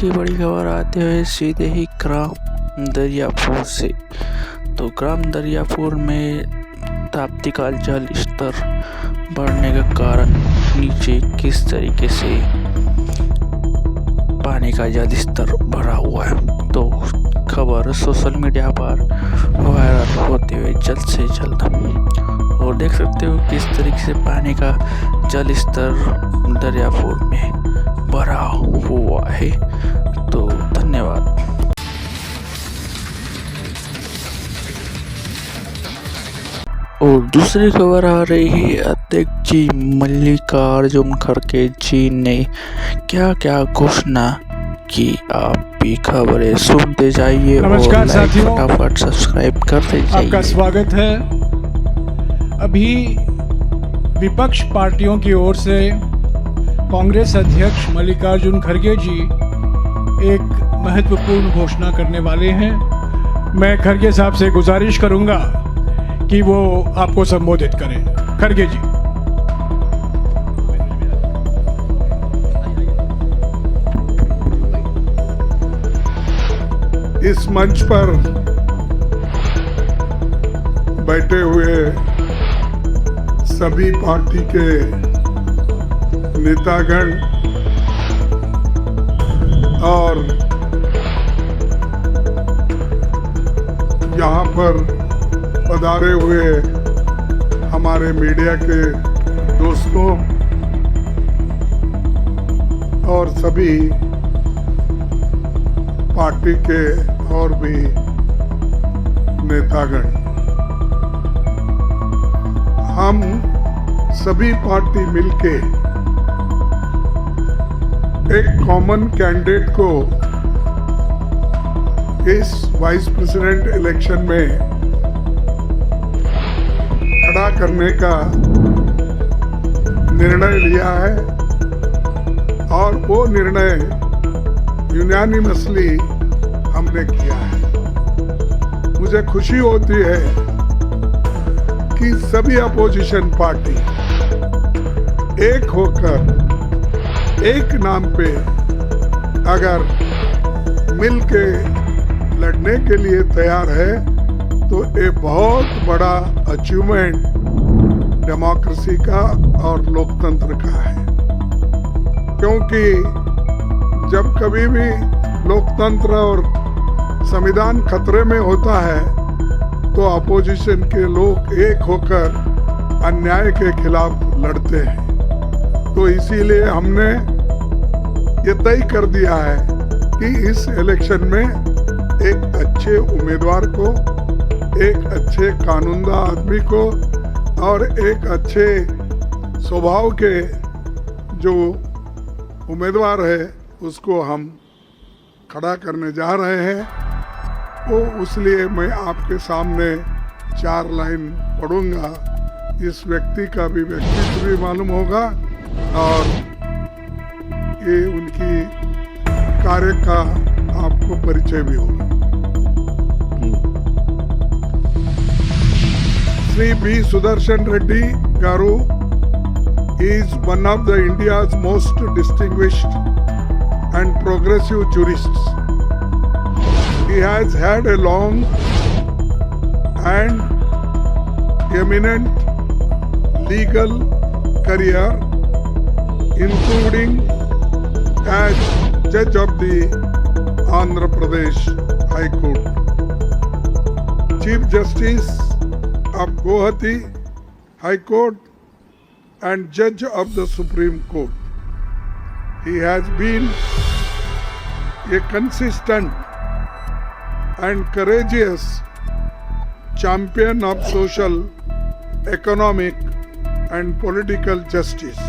की बड़ी खबर आते हुए सीधे ही ग्राम दरियापुर से। तो ग्राम दरियापुर में ताप्ती का जल स्तर बढ़ने का कारण नीचे किस तरीके से पानी का जल स्तर बढ़ा हुआ है, तो खबर सोशल मीडिया पर वायरल होते हुए जल्द से जल्द, और देख सकते हो किस तरीके से पानी का जल स्तर दरियापुर में बढ़ा हुआ है। तो धन्यवाद। और दूसरी खबर आ रही है, अध्यक्ष जी मल्लिकार्जुन खड़गे जी ने क्या क्या घोषणा की। आप भी खबरें सुनते जाइए और लाइक फटाफट सब्सक्राइब करते जाइए। आपका स्वागत है। अभी विपक्ष पार्टियों की ओर से कांग्रेस अध्यक्ष मल्लिकार्जुन खड़गे जी एक महत्वपूर्ण घोषणा करने वाले हैं। मैं खड़गे साहब से गुजारिश करूंगा कि वो आपको संबोधित करें। खड़गे जी। इस मंच पर बैठे हुए सभी पार्टी के नेतागण और यहाँ पर पधारे हुए हमारे मीडिया के दोस्तों और सभी पार्टी के और भी नेतागण, हम सभी पार्टी मिलके एक कॉमन कैंडिडेट को इस वाइस प्रेसिडेंट इलेक्शन में खड़ा करने का निर्णय लिया है, और वो निर्णय यूनानिमसली हमने किया है। मुझे खुशी होती है कि सभी अपोजिशन पार्टी एक होकर एक नाम पे अगर मिलके लड़ने के लिए तैयार है, तो ये बहुत बड़ा अचीवमेंट डेमोक्रेसी का और लोकतंत्र का है। क्योंकि जब कभी भी लोकतंत्र और संविधान खतरे में होता है, तो अपोजिशन के लोग एक होकर अन्याय के खिलाफ लड़ते हैं। तो इसीलिए हमने ये तय कर दिया है कि इस इलेक्शन में एक अच्छे उम्मीदवार को, एक अच्छे कानूनदा आदमी को और एक अच्छे स्वभाव के जो उम्मीदवार है उसको हम खड़ा करने जा रहे हैं। वो इसलिए मैं आपके सामने 4 लाइन पढ़ूंगा। इस व्यक्ति का भी व्यक्तित्व भी मालूम होगा और ये उनकी कार्य का आपको परिचय भी होगा। Shri B Sudarshan Reddy garu is one of the India's most distinguished and progressive jurists. He has had a long and eminent legal career, including as judge of the Andhra Pradesh High Court, Chief Justice of Guwahati High Court, and Judge of the Supreme Court. He has been a consistent and courageous champion of social, economic, and political justice.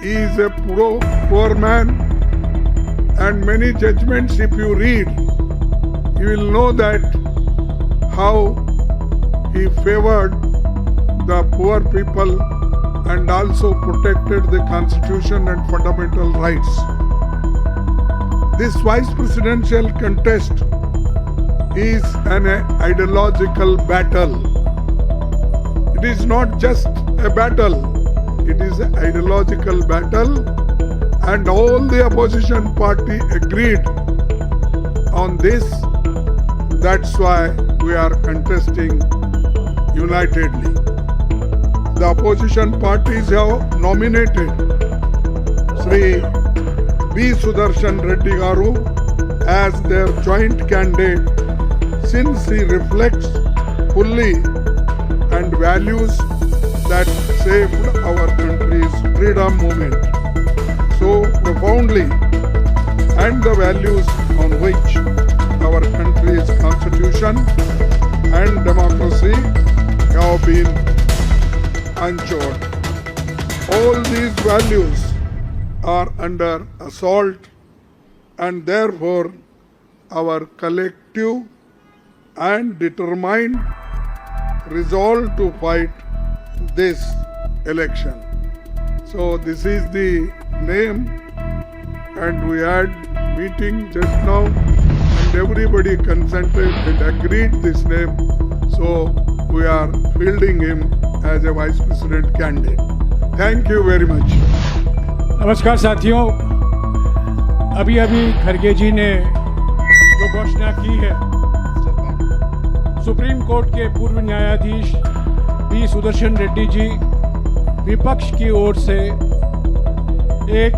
He is a poor man, and many judgments, if you read, you will know that how he favored the poor people and also protected the constitution and fundamental rights. This vice presidential contest is an ideological battle. It is not just a battle, it is an ideological battle, and all the opposition party agreed on this. That's why we are contesting unitedly. The opposition parties have nominated Sri B. Sudarshan Reddy Garu as their joint candidate since he reflects fully and values that saved our country's freedom movement so profoundly, and the values on which our country's constitution and democracy have been ensured. All these values are under assault, and therefore our collective and determined resolve to fight this election. So this is the name, and we had meeting just now and everybody consented and agreed this name. So we are fielding him as a vice president candidate. Thank you very much. नमस्कार साथियों, अभी खड़गे जी ने जो घोषणा की है, supreme court के पूर्व न्यायाधीश बी सुदर्शन रेड्डी जी विपक्ष की ओर से एक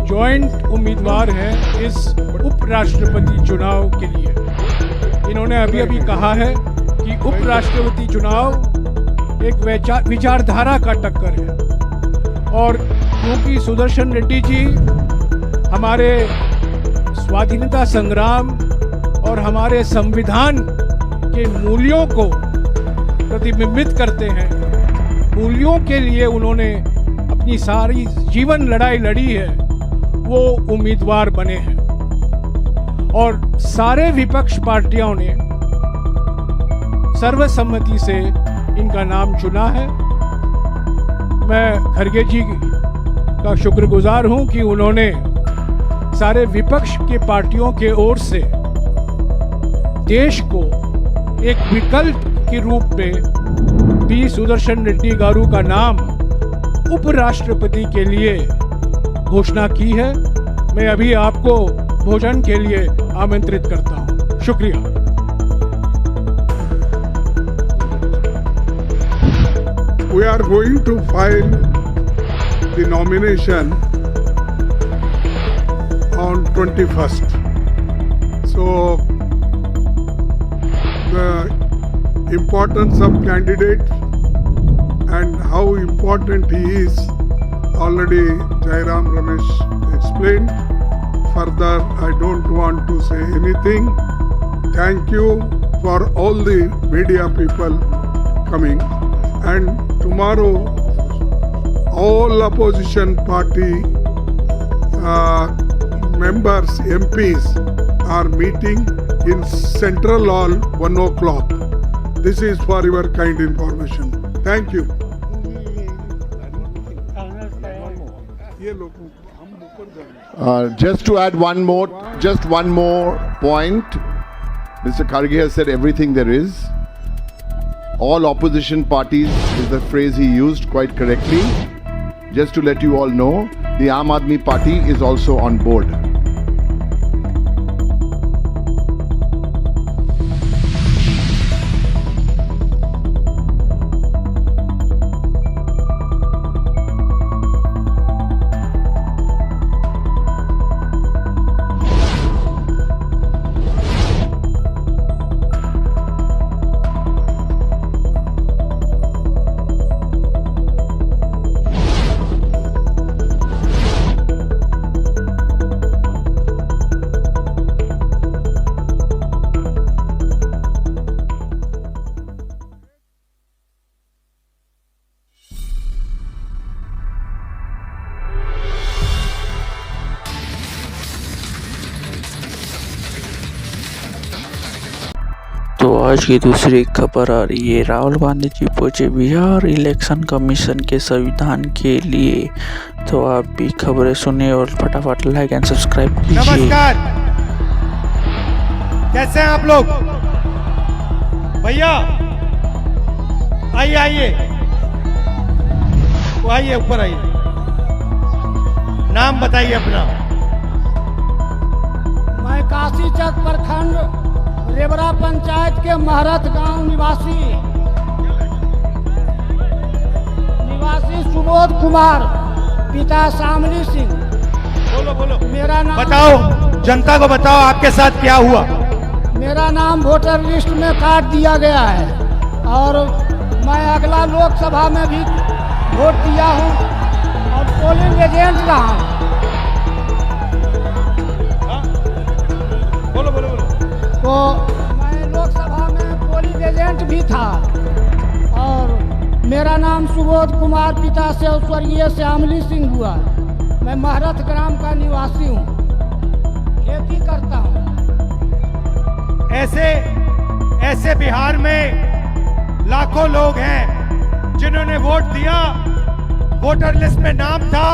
जॉइंट उम्मीदवार हैं इस उपराष्ट्रपति चुनाव के लिए। इन्होंने अभी कहा है कि उपराष्ट्रपति चुनाव एक विचारधारा का टक्कर है, और क्योंकि सुदर्शन रेड्डी जी हमारे स्वाधीनता संग्राम और हमारे संविधान के मूल्यों को प्रतिबिंबित करते हैं, मूल्यों के लिए उन्होंने अपनी सारी जीवन लड़ाई लड़ी है, वो उम्मीदवार बने हैं। और सारे विपक्ष पार्टियों ने सर्वसम्मति से इनका नाम चुना है। मैं खड़गे जी का शुक्रगुजार हूं कि उन्होंने सारे विपक्ष के पार्टियों के ओर से देश को एक विकल्प के रूप में बी सुदर्शन रेड्डी गारू का नाम उपराष्ट्रपति के लिए घोषणा की है। मैं अभी आपको भोजन के लिए आमंत्रित करता हूं। शुक्रिया। We are going to file the nomination on 21st. So the importance of candidate and how important he is already Jairam Ramesh explained. Further, I don't want to say anything. Thank you for all the media people coming, and tomorrow all opposition party members, MPs are meeting in Central Hall 1 o'clock. This is for your kind information. Thank you. Just to add one more point, Mr. Kharge has said everything there is. All opposition parties is the phrase he used quite correctly. Just to let you all know, the Aam Aadmi Party is also on board. तो आज की दूसरी खबर आ रही है, राहुल गांधी जी पहुंचे Bihar election commission के संविधान के लिए। तो आप भी खबरें सुने और फटाफट लाइक एंड सब्सक्राइब कीजिए। नमस्कार, कैसे हैं आप लोग? भैया आइए, ऊपर आइए। नाम बताइए अपना। मैं काशीचक प्रखंड रेवरा पंचायत के महरत गांव निवासी सुबोध कुमार, पिता शामली सिंह। बोलो बोलो, मेरा नाम बताओ, जनता को बताओ आपके साथ क्या हुआ। मेरा नाम वोटर लिस्ट में काट दिया गया है और मैं अगला लोकसभा में भी वोट दिया हूं और पोलिंग एजेंट रहा हूं। बोलो बोलो बोलो। तो मैं लोकसभा में पोलिंग एजेंट भी था और मेरा नाम सुबोध कुमार, पिता से स्वर्गीय श्यामली सिंह हुआ। मैं महरत ग्राम का निवासी हूँ, खेती करता हूँ। ऐसे बिहार में लाखों लोग हैं जिन्होंने वोट दिया, वोटर लिस्ट में नाम था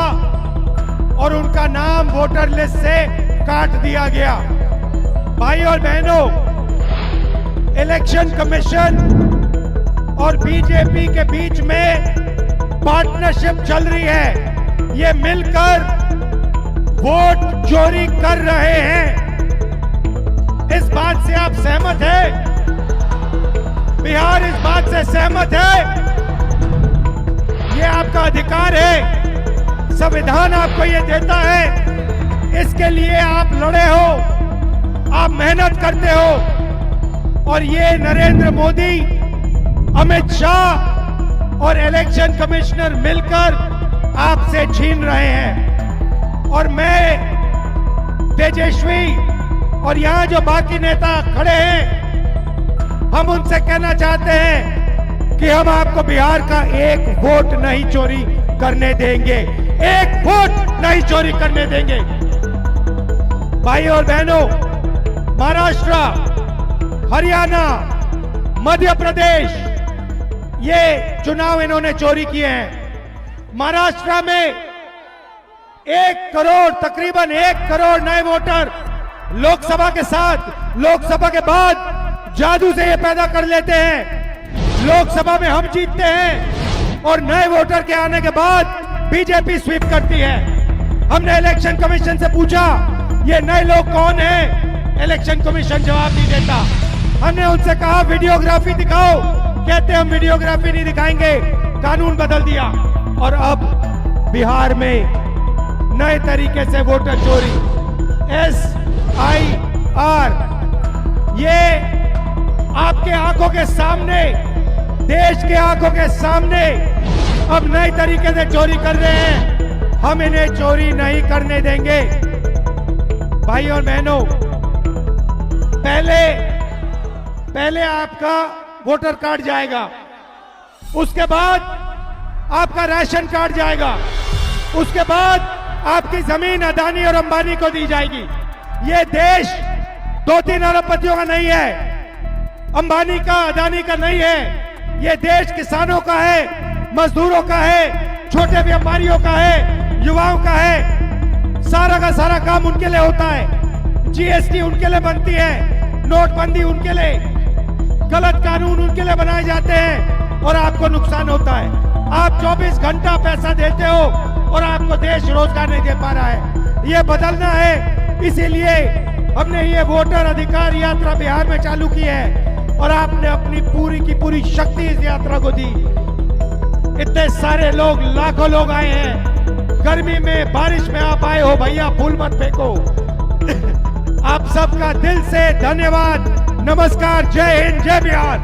और उनका नाम वोटर लिस्ट से काट दिया गया। भाई और बहनों, इलेक्शन कमीशन और बीजेपी के बीच में पार्टनरशिप चल रही है। ये मिलकर वोट चोरी कर रहे हैं। इस बात से आप सहमत हैं? बिहार इस बात से सहमत है? ये आपका अधिकार है, संविधान आपको ये देता है। इसके लिए आप लड़े हो, आप मेहनत करते हो और ये नरेंद्र मोदी, अमित शाह और इलेक्शन कमिश्नर मिलकर आपसे छीन रहे हैं। और मैं तेजस्वी और यहाँ जो बाकी नेता खड़े हैं, हम उनसे कहना चाहते हैं कि हम आपको बिहार का एक वोट नहीं चोरी करने देंगे, एक वोट नहीं चोरी करने देंगे। भाई और बहनों, महाराष्ट्र, हरियाणा, मध्य प्रदेश, ये चुनाव इन्होंने चोरी किए हैं। महाराष्ट्र में 1 करोड़, तकरीबन 1 करोड़ नए वोटर लोकसभा के साथ, लोकसभा के बाद जादू से ये पैदा कर लेते हैं। लोकसभा में हम जीतते हैं और नए वोटर के आने के बाद बीजेपी स्वीप करती है। हमने इलेक्शन कमीशन से पूछा ये नए लोग कौन हैं? इलेक्शन कमीशन जवाब नहीं देता। हमने उनसे कहा वीडियोग्राफी दिखाओ, कहते हम वीडियोग्राफी नहीं दिखाएंगे। कानून बदल दिया और अब बिहार में नए तरीके से वोटर चोरी, SIR, ये आपके आंखों के सामने, देश के आंखों के सामने अब नए तरीके से चोरी कर रहे हैं। हम इन्हें चोरी नहीं करने देंगे। भाई और बहनों, पहले आपका वोटर कार्ड जाएगा, उसके बाद आपका राशन कार्ड जाएगा, उसके बाद आपकी जमीन अदानी और अंबानी को दी जाएगी। ये देश 2-3 अरबपतियों का नहीं है, अंबानी का, अदानी का नहीं है। ये देश किसानों का है, मजदूरों का है, छोटे व्यापारियों का है, युवाओं का है। सारा का सारा काम उनके लिए होता है। GST उनके लिए बनती है, नोटबंदी उनके लिए, गलत कानून उनके लिए बनाए जाते हैं और आपको नुकसान होता है। आप 24 घंटा पैसा देते हो और आपको देश रोजगार नहीं दे पा रहा है। ये बदलना है, इसीलिए हमने ये वोटर अधिकार यात्रा बिहार में चालू की है और आपने अपनी पूरी की पूरी शक्ति इस यात्रा को दी। इतने सारे लोग, लाखों लोग आए हैं। गर्मी में, बारिश में आप आए हो, भैया फूल मत फेंको। आप सबका दिल से धन्यवाद। नमस्कार, जय हिंद, जय बिहार।